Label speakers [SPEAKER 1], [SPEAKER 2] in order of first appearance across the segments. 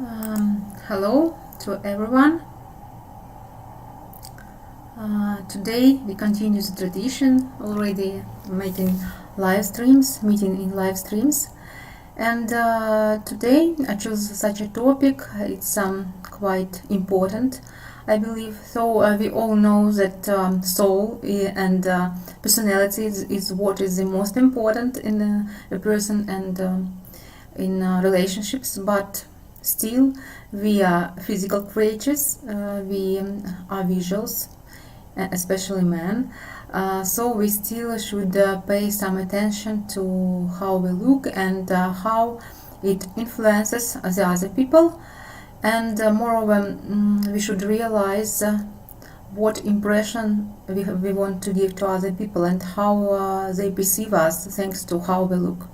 [SPEAKER 1] Hello to everyone. Today we continue the tradition already making live streams, meeting in live streams, and today I chose such a topic. It's quite important, I believe. So we all know that soul and personality is what is the most important in a person and in relationships, but still we are physical creatures, we are visuals, especially men, so we still should pay some attention to how we look and how it influences the other people, and moreover we should realize what impression we want to give to other people and how they perceive us thanks to how we look.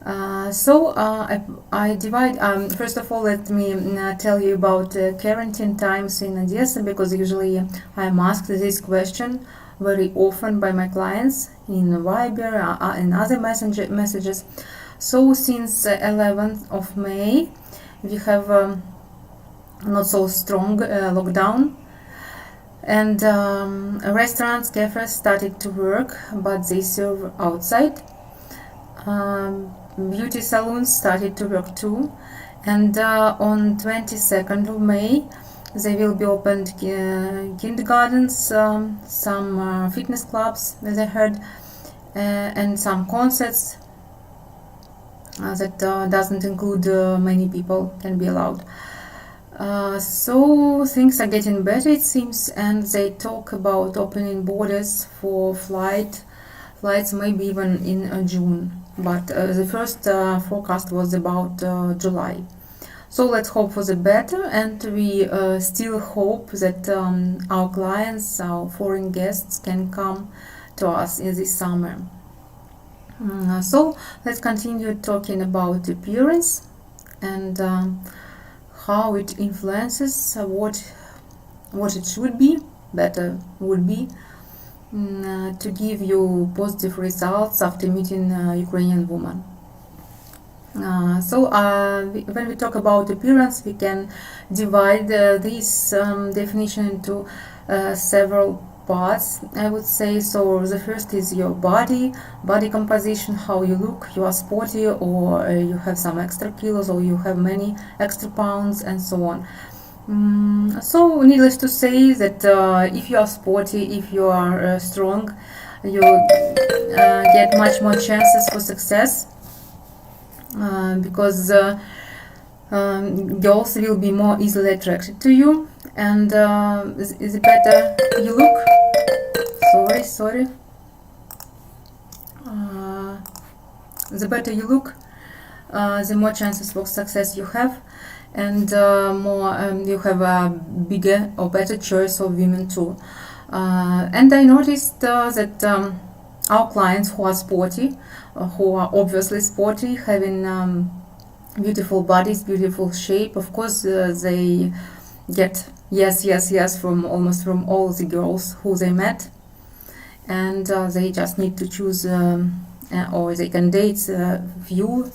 [SPEAKER 1] I divide, first of all, let me tell you about quarantine times in Odessa, because usually I'm asked this question very often by my clients in Viber and other messages. So since 11th of May we have not so strong lockdown, and restaurants, cafes started to work, but they serve outside. Beauty salons started to work too, and on 22nd of May they will be opened kindergartens, some fitness clubs, as I heard, and some concerts that doesn't include many people can be allowed. So things are getting better, it seems, and they talk about opening borders for flights maybe even in June. But the first forecast was about July. So let's hope for the better, and we still hope that our clients, our foreign guests, can come to us in this summer. So let's continue talking about appearance and how it influences what it should be, better would be, to give you positive results after meeting a Ukrainian woman. When we talk about appearance, we can divide this definition into several parts, I would say. So the first is your body composition, how you look, you are sporty, or you have some extra kilos, or you have many extra pounds, and so on. So needless to say that if you are sporty, if you are strong, you get much more chances for success, because girls will be more easily attracted to you, and the better you look, the better you look, the more chances for success you have, and you have a bigger or better choice of women too. And I noticed that our clients who are sporty, who are obviously sporty, having beautiful bodies, beautiful shape, of course they get yes from all the girls who they met, and they just need to choose, or they can date few,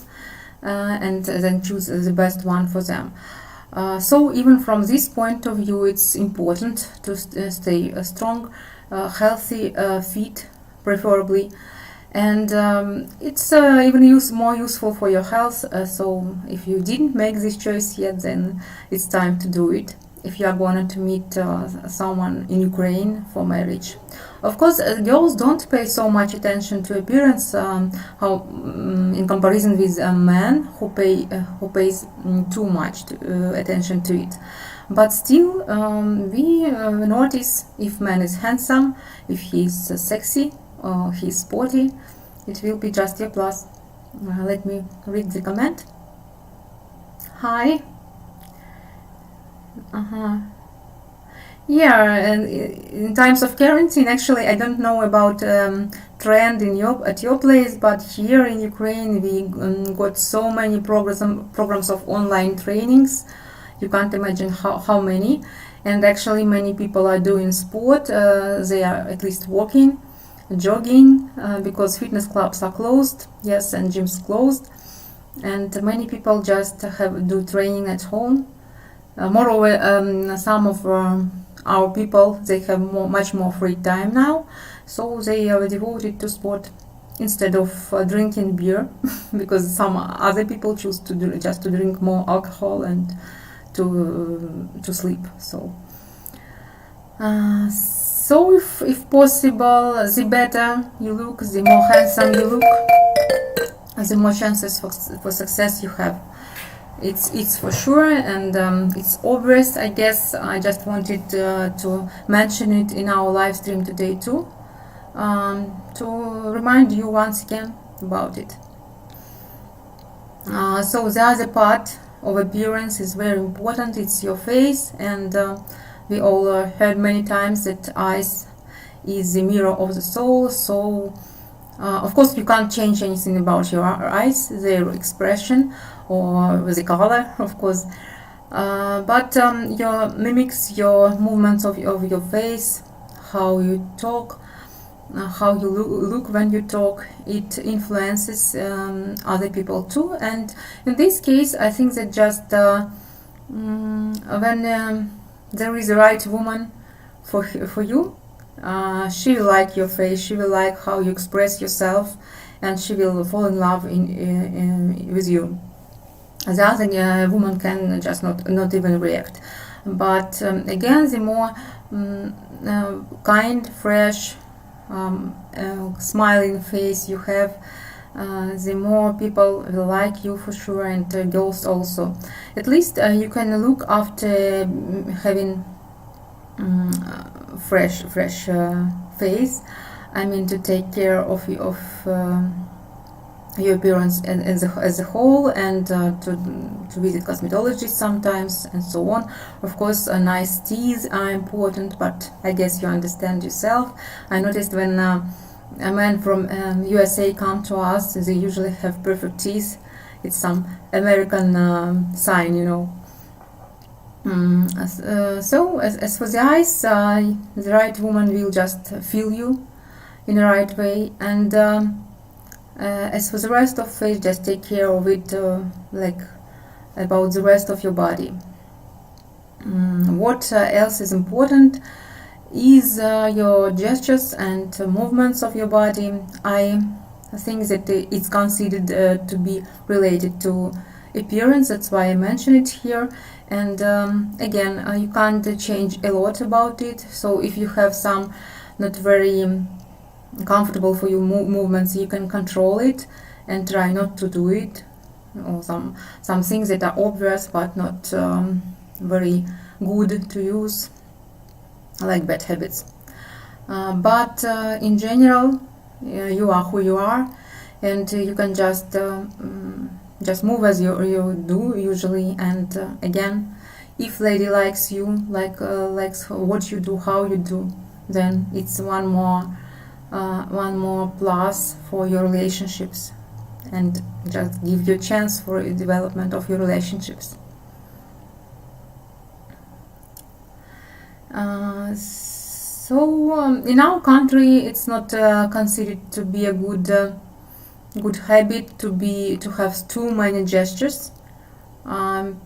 [SPEAKER 1] and then choose the best one for them. So even from this point of view, it's important to stay strong, healthy, fit preferably, and it's even more useful for your health. So if you didn't make this choice yet, then it's time to do it if you are going to meet someone in Ukraine for marriage. Of course, girls don't pay so much attention to appearance in comparison with a man who pays too much attention to it. But still, we notice if man is handsome, if he's sexy, or he's sporty, it will be just a plus. Let me read the comment. Hi. Yeah, and in times of quarantine, actually, I don't know about trend at your place, but here in Ukraine we got so many programs of online trainings. You can't imagine how many, and actually many people are doing sport. They are at least walking, jogging, because fitness clubs are closed, yes, and gyms closed. and many people just do training at home. Moreover, some of our people, they have much more free time now, so they are devoted to sport instead of drinking beer, because some other people choose to just to drink more alcohol and to sleep. So if possible, the better you look, the more handsome you look, the more chances for success you have. It's for sure, and it's obvious. I guess I just wanted to mention it in our live stream today too, to remind you once again about it. So the other part of appearance is very important. It's your face, and we all heard many times that eyes is the mirror of the soul. So of course you can't change anything about your eyes, their expression or the color, of course, but your mimics, your movements of your face, how you talk, how you look when you talk, it influences other people too. And in this case, I think that just when there is a right woman for you, she will like your face, she will like how you express yourself, and she will fall in love with you. The other woman can just not even react. But again, the more kind, fresh, smiling face you have, the more people will like you for sure, and girls also. At least you can look after having fresh face. I mean, to take care of your appearance as a whole, and to visit cosmetologists sometimes, and so on. Of course, nice teeth are important, but I guess you understand yourself. I noticed when a man from USA come to us, they usually have perfect teeth. It's some American sign, you know. So as for the eyes, the right woman will just feel you in the right way, and as for the rest of face, just take care of it like about the rest of your body. What else is important is your gestures and movements of your body. I think that it's considered to be related to appearance, that's why I mention it here. And again, you can't change a lot about it, so if you have some not very comfortable for you movements, you can control it and try not to do it, or some things that are obvious but not very good to use, like bad habits. But in general, you are who you are, and you can just move as you do usually. And again, if lady likes you, likes what you do, how you do, then it's one more plus for your relationships, and just give you a chance for the development of your relationships. So in our country, it's not considered to be a good habit to have too many gestures.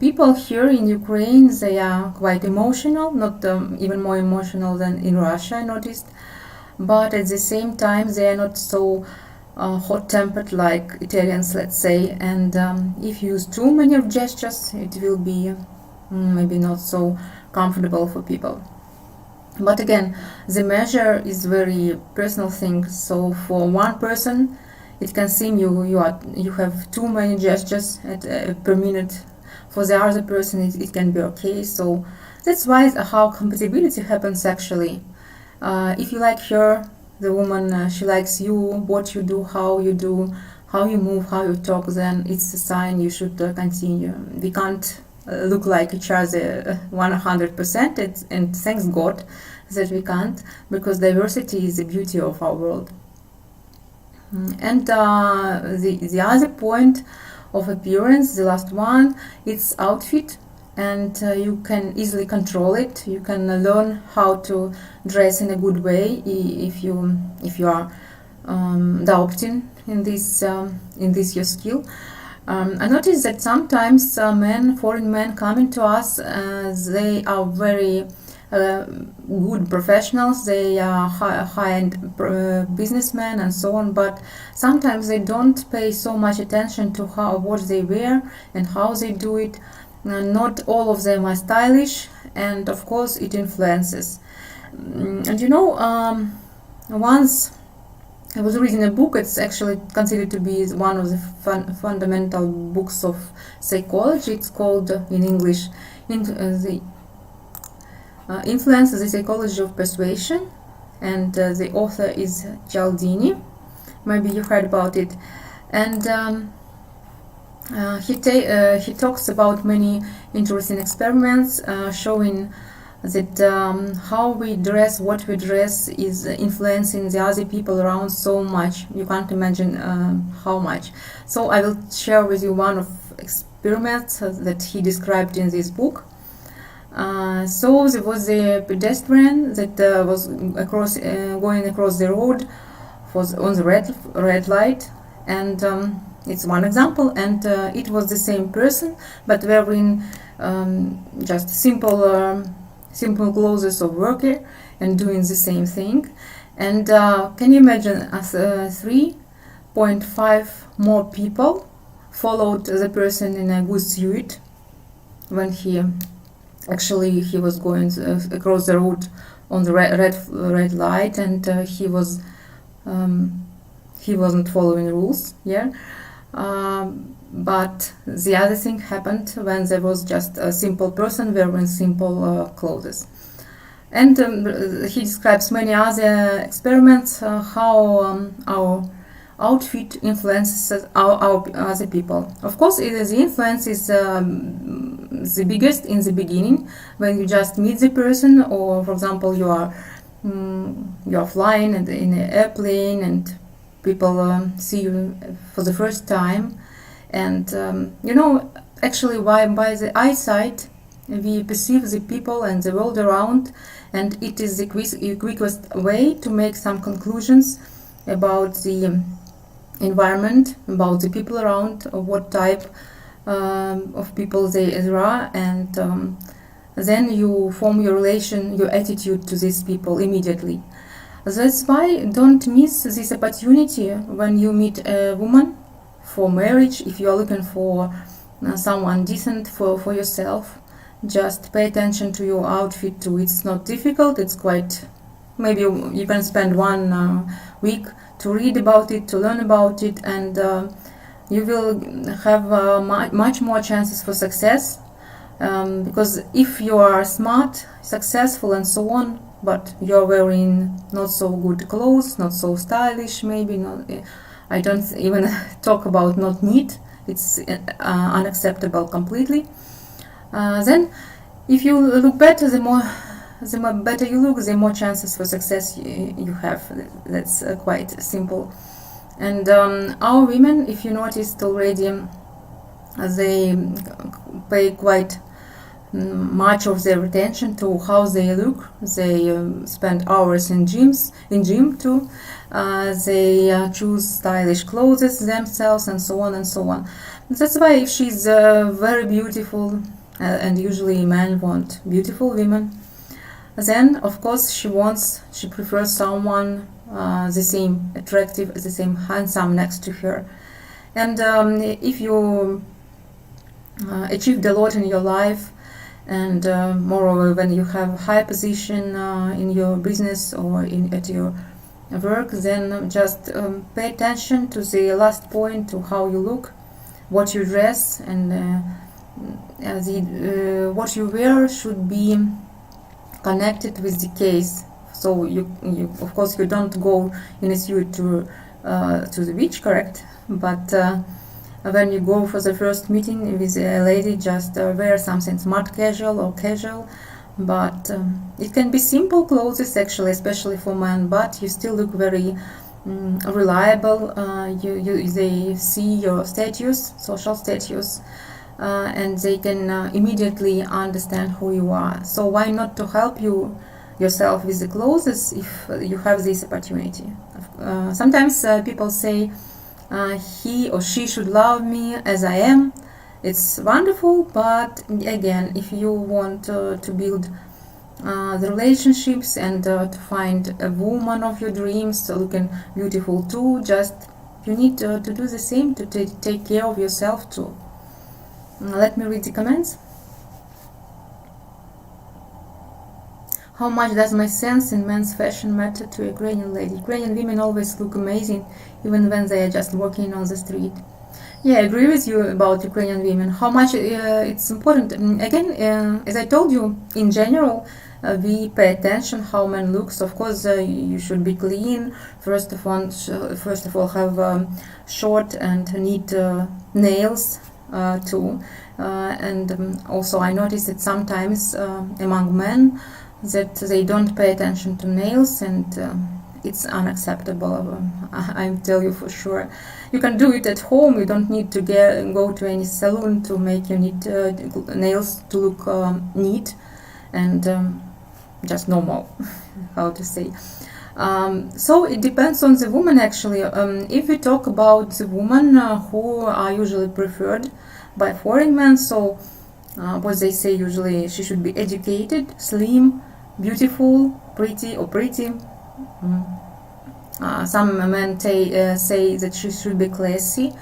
[SPEAKER 1] People here in Ukraine, they are quite emotional, not even more emotional than in Russia, I noticed. But at the same time, they are not so hot-tempered like Italians, let's say. And if you use too many of gestures, it will be maybe not so comfortable for people. But again, the measure is very personal thing. So for one person, it can seem you have too many gestures per minute. For the other person, it can be okay. So that's why how compatibility happens actually. If you like her, the woman, she likes you, what you do, how you move, how you talk, then it's a sign you should continue. We can't look like each other 100%, and thanks God that we can't, because diversity is the beauty of our world. And the other point of appearance, the last one, it's outfit. And you can easily control it. You can learn how to dress in a good way if you are doubting in this your skill. I noticed that sometimes foreign men coming to us, they are very good professionals, they are high-end businessmen and so on, but sometimes they don't pay so much attention to what they wear and how they do it. Not all of them are stylish, and of course it influences. And once I was reading a book. It's actually considered to be one of the fundamental books of psychology. It's called, in English, the Influence, the Psychology of Persuasion, and the author is Cialdini. Maybe you heard about it. And he talks about many interesting experiments showing that how we dress, what we dress, is influencing the other people around so much. You can't imagine how much. So I will share with you one of experiments that he described in this book. So there was a pedestrian that was going across the road, was on the red light, and it's one example. And it was the same person, but wearing just simple clothes of worker and doing the same thing. And can you imagine 3.5 more people followed the person in a good suit when he was going across the road on the red light, and he wasn't following rules. But the other thing happened when there was just a simple person wearing simple clothes. And he describes many other experiments how our outfit influences our other people. Of course, the influence is the biggest in the beginning, when you just meet the person, or for example you are flying in an airplane and people see you for the first time. And actually by the eyesight we perceive the people and the world around, and it is the quickest way to make some conclusions about the environment, about the people around, or what type of people there are, and then you form your attitude to these people immediately. That's why don't miss this opportunity when you meet a woman for marriage. If you are looking for someone decent for yourself, just pay attention to your outfit too. It's not difficult. It's quite, maybe you can spend 1 week to read about it, to learn about it, and you will have much more chances for success, because if you are smart, successful and so on, but you're wearing not so good clothes, not so stylish, maybe not, I don't even talk about not neat, it's unacceptable completely. Then if you look better, the more better you look, the more chances for success you have. That's quite simple. And our women, if you noticed already, they pay quite much of their attention to how they look. They spend hours in gym too. They choose stylish clothes themselves, and so on and so on. That's why if she's very beautiful, and usually men want beautiful women, then of course she prefers someone the same attractive, the same handsome next to her. And if you achieved a lot in your life, and moreover when you have high position in your business or at your work, then just pay attention to the last point, to how you look, what you dress, and what you wear should be connected with the case. So you of course you don't go in a suit to the beach, correct? But when you go for the first meeting with a lady, just wear something smart casual or casual, but it can be simple clothes actually, especially for men, but you still look very reliable. They see your social status, and they can immediately understand who you are. So why not to help yourself with the clothes if you have this opportunity? Sometimes people say, he or she should love me as I am. It's wonderful, but again, if you want to build the relationships and to find a woman of your dreams looking beautiful too, just you need to do the same, to take care of yourself too. Let me read the comments. How much does my sense in men's fashion matter to Ukrainian lady? Ukrainian women always look amazing, even when they are just walking on the street. Yeah, I agree with you about Ukrainian women. How much it's important. Again, as I told you, in general, we pay attention how man looks. Of course, you should be clean. First of all, have short and neat nails too. And also, I noticed that sometimes among men that they don't pay attention to nails, and it's unacceptable. I tell you for sure. You can do it at home. You don't need to go to any salon to make your nails to look neat and just normal. How to say? So it depends on the woman actually. If we talk about the women who are usually preferred by foreign men, so what they say usually, she should be educated, slim, beautiful, pretty or pretty. Some men say that she should be classy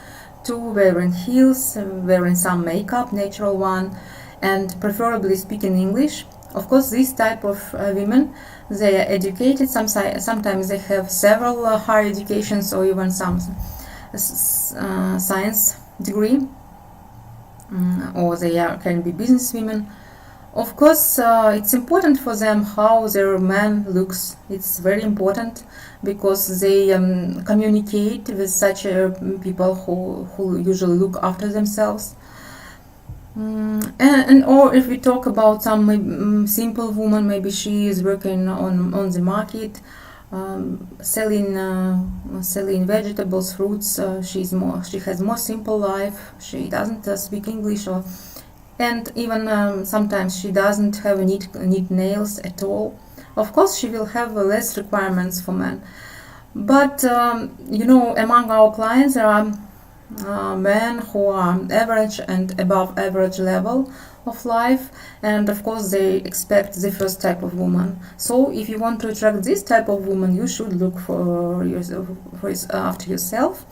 [SPEAKER 1] too, wearing heels, wearing some makeup, natural one, and preferably speaking English. Of course, this type of women, they are educated. Sometimes they have several higher educations or even some science degree, or they can be business women. Of course, it's important for them how their man looks. It's very important because they communicate with such people who usually look after themselves. And or if we talk about some simple woman, maybe she is working on the market, selling vegetables, fruits. She has more simple life. She doesn't speak English, and even sometimes she doesn't have neat nails at all. Of course, she will have less requirements for men. But among our clients there are men who are average and above average level of life, and of course they expect the first type of woman. So if you want to attract this type of woman, you should look after yourself.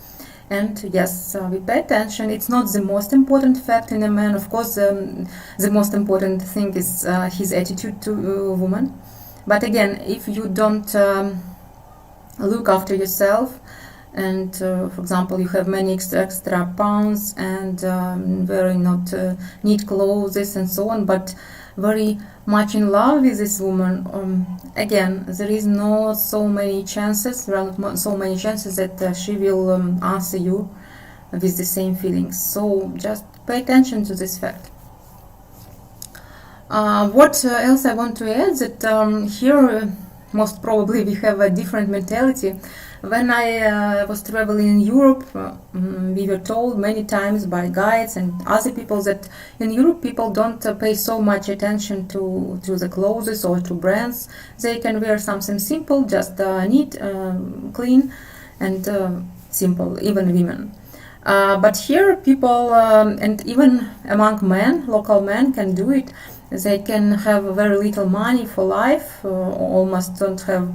[SPEAKER 1] And yes, we pay attention. It's not the most important fact in a man. Of course, the most important thing is his attitude to a woman. But again, if you don't look after yourself, and for example, you have many extra pounds and very not neat clothes and so on, but very much in love with this woman, again, there is not so many chances that she will answer you with the same feelings. So just pay attention to this fact. What else I want to add, that here most probably we have a different mentality. When I was traveling in Europe, we were told many times by guides and other people that in Europe people don't pay so much attention to the clothes or to brands. They can wear something simple, just neat, clean, and simple, even women. But here people, and even among men, local men can do it. They can have very little money for life, almost don't have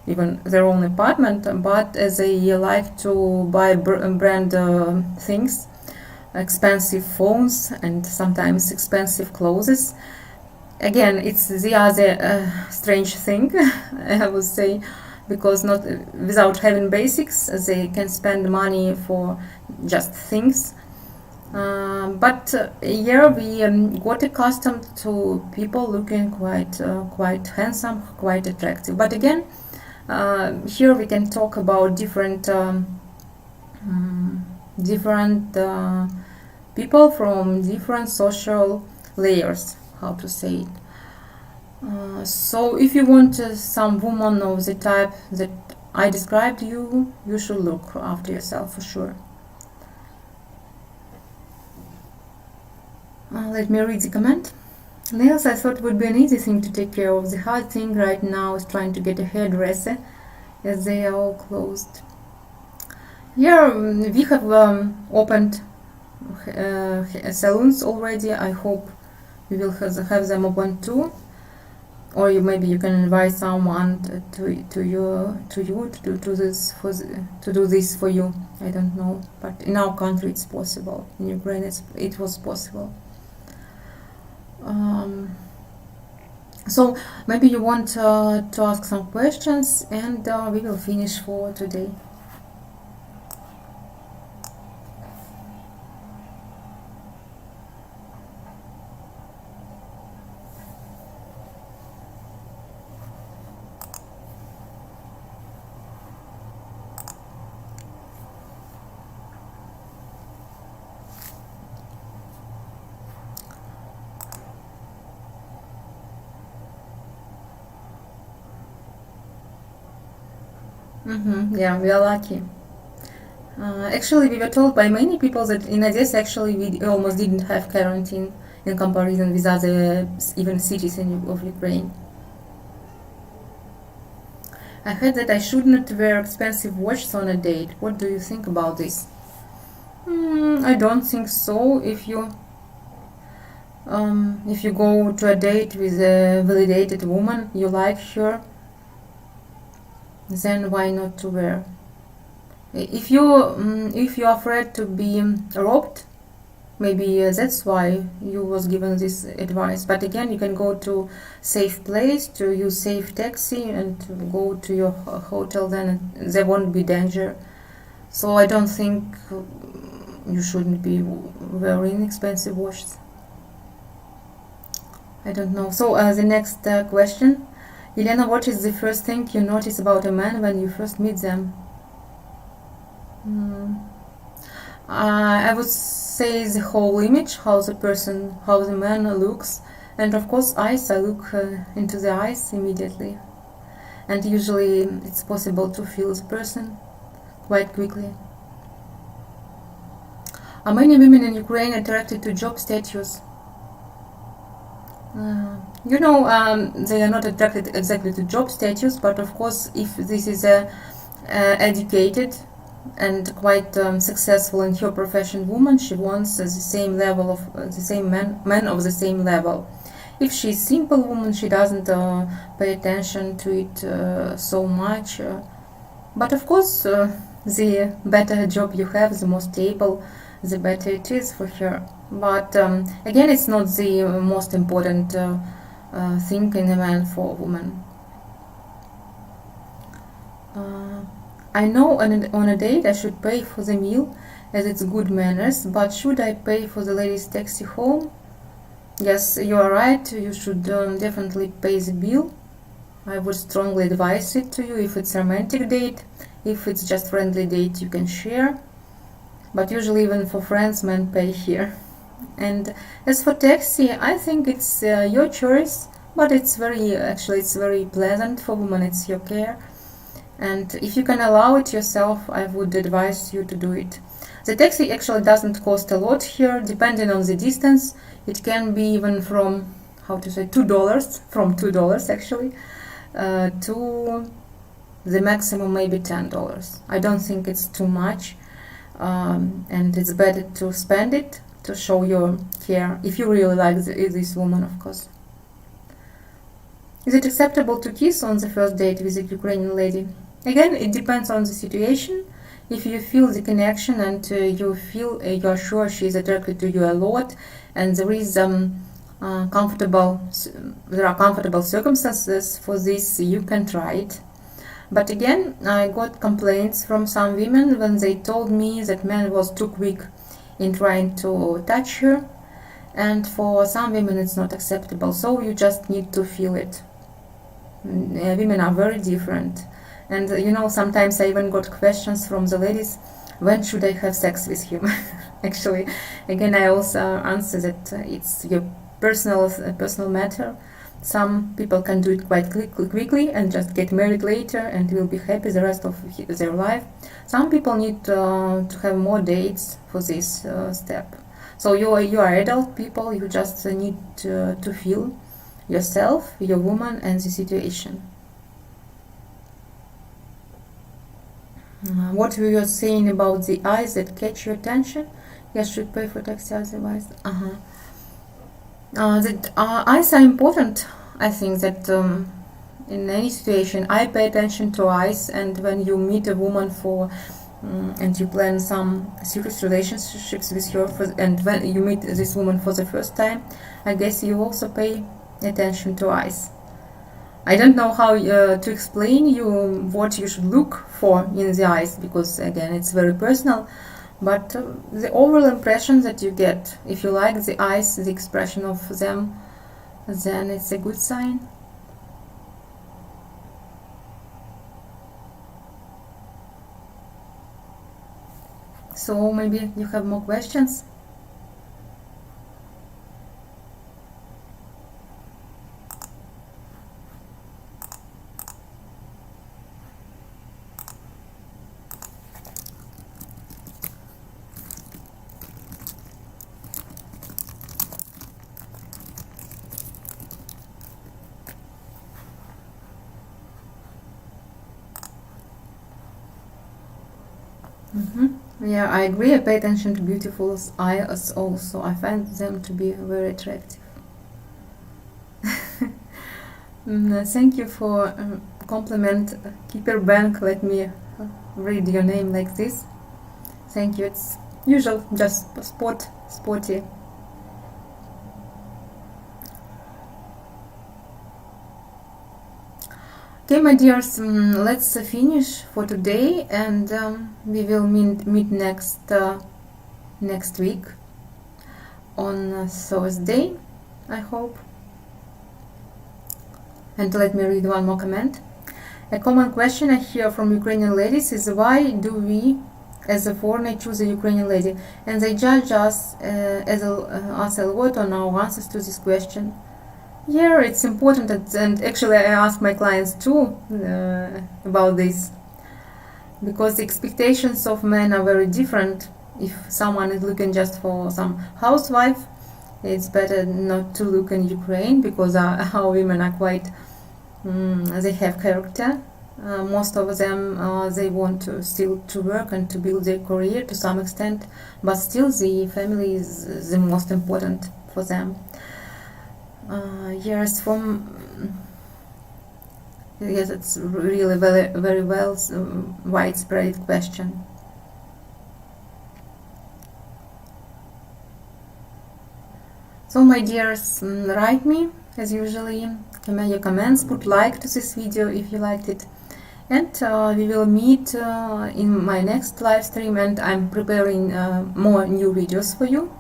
[SPEAKER 1] even their own apartment, but they like to buy brand things, expensive phones, and sometimes expensive clothes. Again, it's the other strange thing, I would say, because not without having basics, they can spend money for just things. But here we got accustomed to people looking quite handsome, quite attractive. But again, here we can talk about different people from different social layers, how to say it. So if you want some woman of the type that I described you should look after yourself for sure. Let me read the comment. Nails, I thought would be an easy thing to take care of. The hard thing right now is trying to get a hairdresser, as they are all closed. Here we have opened salons already. I hope we will have them open too. Or maybe you can invite someone to do this for you. I don't know, but in our country it's possible. In Ukraine it was possible. So maybe you want to ask some questions, and we will finish for today. Yeah, we are lucky. Actually, we were told by many people that in Odessa actually we almost didn't have quarantine in comparison with other even cities of Ukraine. I heard that I should not wear expensive watches on a date. What do you think about this? I don't think so. If you go to a date with a validated woman, you like her, then why not to wear? If you're afraid to be robbed, maybe that's why you was given this advice. But again, you can go to safe place, to use safe taxi, and to go to your hotel. Then there won't be danger. So I don't think you shouldn't be wearing expensive watches. I don't know. So the next question. Elena, what is the first thing you notice about a man when you first meet them? I would say the whole image, how the man looks, and of course eyes. I look into the eyes immediately, and usually it's possible to feel the person quite quickly. Are many women in Ukraine attracted to job status? They are not attracted exactly to job status, but of course, if this is a educated and quite successful in her profession woman, she wants the same level of the same man of the same level. If she's simple woman, she doesn't pay attention to it so much. But of course, the better job you have, the more stable, the better it is for her. But again, it's not the most important thing in a man for a woman. I know on a date I should pay for the meal, as it's good manners, but should I pay for the lady's taxi home? Yes, you are right, you should definitely pay the bill. I would strongly advise it to you if it's a romantic date. If it's just friendly date, you can share. But usually even for friends, men pay here. And as for taxi, I think it's your choice, but it's very pleasant for women, it's your care. And if you can allow it yourself, I would advise you to do it. The taxi actually doesn't cost a lot here, depending on the distance. It can be even from, $2, from $2 actually, to the maximum maybe $10. I don't think it's too much, and it's better to spend it to show your care, if you really like this woman, of course. Is it acceptable to kiss on the first date with a Ukrainian lady? Again, it depends on the situation. If you feel the connection and you feel you're sure she's attracted to you a lot, and there are comfortable circumstances for this, you can try it. But again, I got complaints from some women when they told me that man was too quick in trying to touch her, and for some women it's not acceptable, so you just need to feel it. Women are very different, and sometimes I even got questions from the ladies, when should I have sex with him? Actually, again, I also answer that it's your personal matter. Some people can do it quite quickly and just get married later and will be happy the rest of their life. Some people need to have more dates for this step. So you are adult people, you just need to feel yourself, your woman, and the situation. What were you saying about the eyes that catch your attention? Yes, should pay for taxi otherwise. That eyes are important. I think that in any situation, I pay attention to eyes, and when you meet a woman and you plan some serious relationships with her, and when you meet this woman for the first time, I guess you also pay attention to eyes. I don't know how to explain you what you should look for in the eyes, because again it's very personal, but the overall impression that you get, if you like the eyes, the expression of them, then it's a good sign. So maybe you have more questions? Yeah, I agree. I pay attention to beautiful eyes also. I find them to be very attractive. Thank you for compliment, Keeper Bank. Let me read your name like this. Thank you. It's usual, just spotty. Okay, my dears, let's finish for today, and we will meet next week on Thursday, I hope. And let me read one more comment. A common question I hear from Ukrainian ladies is, why do we, as a foreigner, choose a Ukrainian lady? And they judge us a lot on our answers to this question. Yeah, it's important, and actually I ask my clients too about this, because the expectations of men are very different. If someone is looking just for some housewife, it's better not to look in Ukraine, because our women are quite, they have character. Most of them, they want still to work and to build their career to some extent, but still the family is the most important for them. Yes, it's really very well widespread question. So, my dears, write me as usually, comment your comments, put like to this video if you liked it, and we will meet in my next live stream, and I'm preparing more new videos for you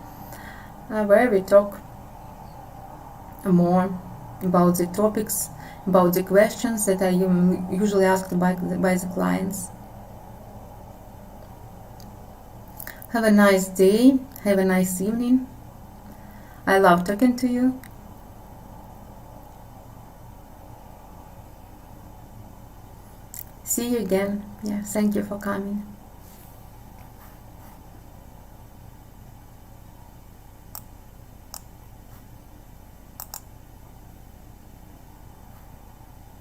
[SPEAKER 1] where we talk more about the topics, about the questions that I usually asked by the clients. Have a nice day, have a nice evening. I love talking to you. See you again. Yeah, thank you for coming.